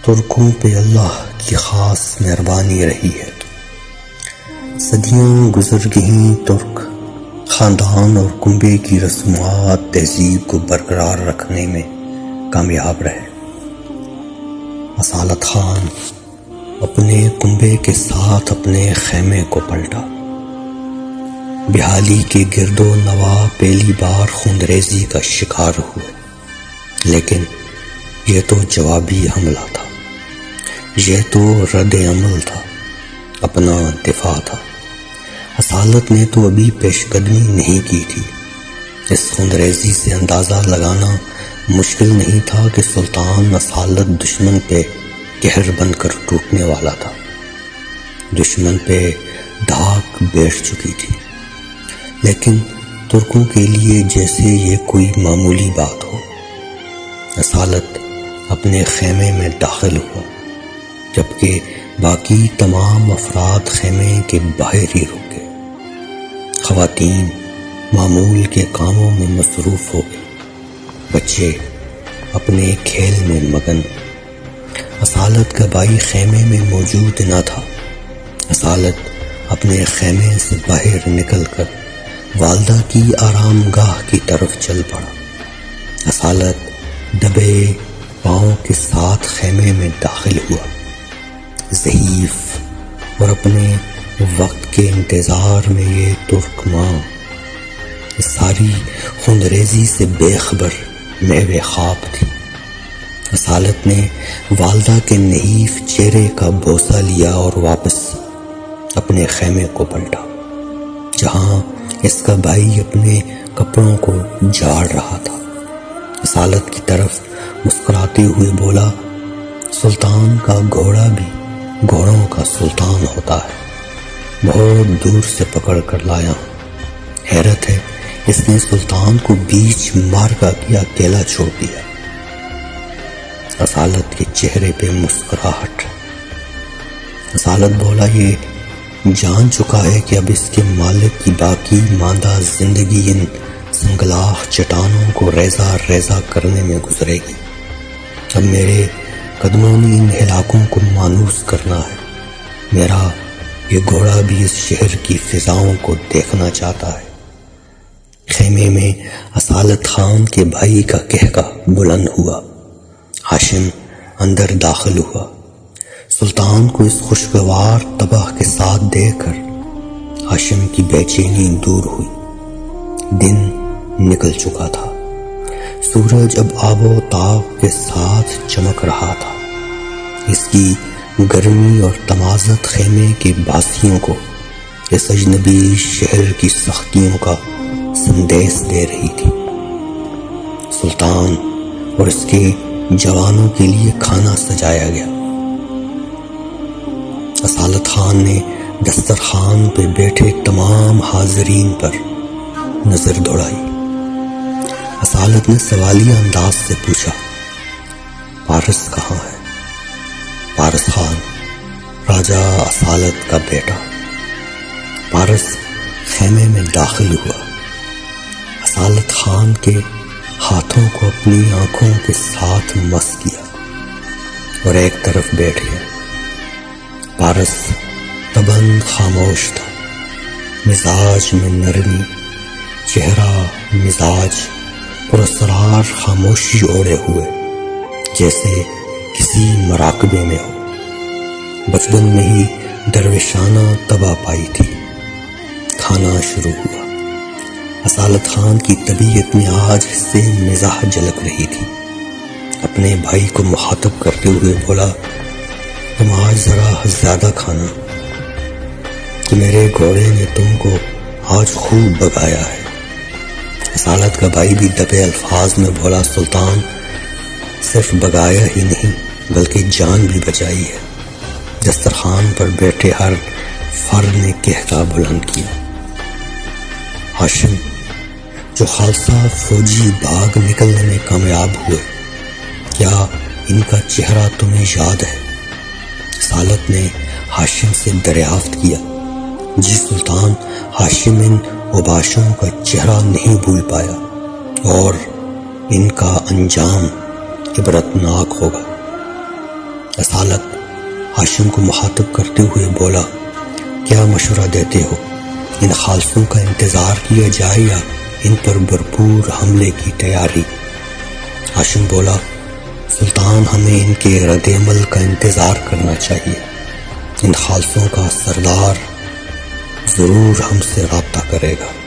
ترکوں پہ اللہ کی خاص مہربانی رہی ہے۔ صدیاں گزر گئیں، ترک خاندان اور کنبے کی رسومات تہذیب کو برقرار رکھنے میں کامیاب رہے۔ اصالت خان اپنے کنبے کے ساتھ اپنے خیمے کو پلٹا۔ بحالی کے گرد و نواح پہلی بار خونریزی کا شکار ہوئے، لیکن یہ تو جوابی حملہ تھا، یہ تو رد عمل تھا، اپنا دفاع تھا۔ اصالت نے تو ابھی پیش قدمی نہیں کی تھی۔ اس خونریزی سے اندازہ لگانا مشکل نہیں تھا کہ سلطان اصالت دشمن پہ قہر بن کر ٹوٹنے والا تھا۔ دشمن پہ دھاک بیٹھ چکی تھی، لیکن ترکوں کے لیے جیسے یہ کوئی معمولی بات ہو۔ اصالت اپنے خیمے میں داخل ہوا، جبکہ باقی تمام افراد خیمے کے باہر ہی رک گئے۔ خواتین معمول کے کاموں میں مصروف ہو گئی، بچے اپنے کھیل میں مگن۔ اصالت کا بھائی خیمے میں موجود نہ تھا۔ اصالت اپنے خیمے سے باہر نکل کر والدہ کی آرام گاہ کی طرف چل پڑا۔ اصالت دبے پاؤں کے ساتھ خیمے میں داخل ہوا۔ ضعیف اور اپنے وقت کے انتظار میں یہ ترک ماں ساری خونریزی سے بے خبر محو خواب تھی۔ اصالت نے والدہ کے نحیف چہرے کا بوسہ لیا اور واپس اپنے خیمے کو پلٹا، جہاں اس کا بھائی اپنے کپڑوں کو جھاڑ رہا تھا۔ اصالت کی طرف مسکراتے ہوئے بولا، سلطان کا گھوڑا بھی گھوڑوں کا سلطان ہوتا ہے، بہت دور سے پکڑ کر لایا ہوں۔ حیرت ہے اس نے سلطان کو بیچ مارکا کے اکیلا چھوڑ دیا۔ اصالت کے چہرے پہ مسکراہٹ۔ اصالت بولا، یہ جان چکا ہے کہ اب اس کے مالک کی باقی ماندہ زندگی ان سنگلاخ چٹانوں کو ریزہ ریزہ کرنے میں گزرے گی۔ اب میرے قدموں میں ان علاقوں کو مانوس کرنا ہے۔ میرا یہ گھوڑا بھی اس شہر کی فضاؤں کو دیکھنا چاہتا ہے۔ خیمے میں اصالت خان کے بھائی کا کہکا بلند ہوا۔ ہاشم اندر داخل ہوا۔ سلطان کو اس خوشگوار طبع کے ساتھ دیکھ کر ہاشم کی بے چینی دور ہوئی۔ دن نکل چکا تھا، سورج اب آب و تاب کے ساتھ چمک رہا تھا۔ اس کی گرمی اور تمازت خیمے کے باسیوں کو اس اجنبی شہر کی سختیوں کا سندیش دے رہی تھی۔ سلطان اور اس کے جوانوں کے لیے کھانا سجایا گیا۔ اصالت خان نے دسترخوان پہ بیٹھے تمام حاضرین پر نظر دوڑائی۔ اصالت نے سوالیہ انداز سے پوچھا، پارس کہاں ہے؟ پارس خان راجہ اصالت کا بیٹا۔ پارس خیمے میں داخل ہوا۔ اصالت خان کے ہاتھوں کو اپنی آنکھوں کے ساتھ مس کیا اور ایک طرف بیٹھ گیا۔ پارس طبعاً خاموش تھا، مزاج میں نرمی، چہرہ مزاج پر اسرار خاموشی اوڑے ہوئے، جیسے کسی مراقبے میں ہو۔ بچپن میں ہی درویشانہ طبع پائی تھی۔ کھانا شروع ہوا۔ اصالت خان کی طبیعت میں آج سے مزاح جھلک رہی تھی۔ اپنے بھائی کو مخاطب کرتے ہوئے بولا، تم آج ذرا زیادہ کھانا، کہ میرے گھوڑے نے تم کو آج خوب بگایا ہے۔ اصالت کا بھائی بھی دبے الفاظ میں بولا، سلطان صرف بگایا ہی نہیں بلکہ جان بھی بچائی ہے۔ دسترخوان پر بیٹھے ہر فرد نے کہکا بلند کیا۔ ہاشم جو خالصہ فوجی بھاگ نکلنے میں کامیاب ہوئے، کیا ان کا چہرہ تمہیں یاد ہے؟ اصالت نے ہاشم سے دریافت کیا۔ جی سلطان، ہاشم ان اوباشوں کا چہرہ نہیں بھول پایا اور ان کا انجام عبرتناک ہوگا۔ اصالت ہاشم کو مخاطب کرتے ہوئے بولا، کیا مشورہ دیتے ہو؟ ان خالصوں کا انتظار کیا جائے یا ان پر بھرپور حملے کی تیاری؟ ہاشم بولا، سلطان، ہمیں ان کے رد عمل کا انتظار کرنا چاہیے۔ ان خالصوں کا سردار ضرور ہم سے رابطہ کرے گا۔